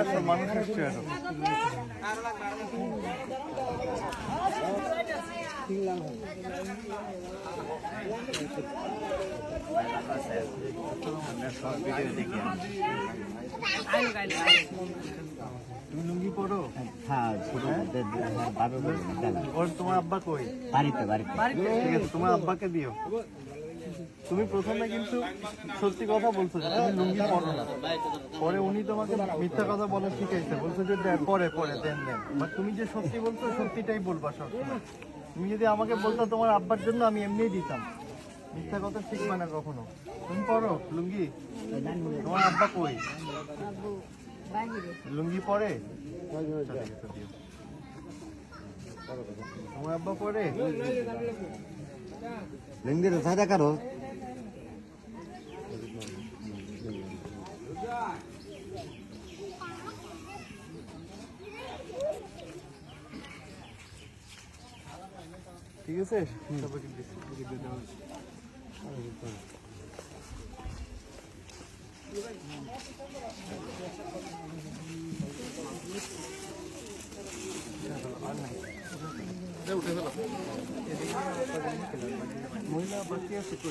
আসো, মানুষ আসছে আরো। তুমি লুঙ্গি পরো? হ্যাঁ, ওর তোমার আব্বা কই? বাড়িতে ঠিক আছে, তোমার আব্বাকে দিও। তুমি প্রথমে কিন্তু সত্যি কথা বলছো যে তুমি লুঙ্গি পরো না, পরে উনি তোমাকে মিথ্যা কথা বলা শিখাইছে, বলছো যে পরে পরে দেন দেন। বাট তুমি যে সত্যি বলছো সত্যিটাই বলবা সবসময়। তুমি যদি আমাকে বলতো তোমার আব্বার জন্য, আমি এমনিই দিতাম। মিথ্যা কথা শিখবা না কখনো। তুমি পরো লুঙ্গি? তোমার আব্বা কই? লুঙ্গি পরে? তোমার আব্বা পরে? লেঙ্গি তো সাদা কারো ঠিক আছে। মহিলা বাকি আছে তো?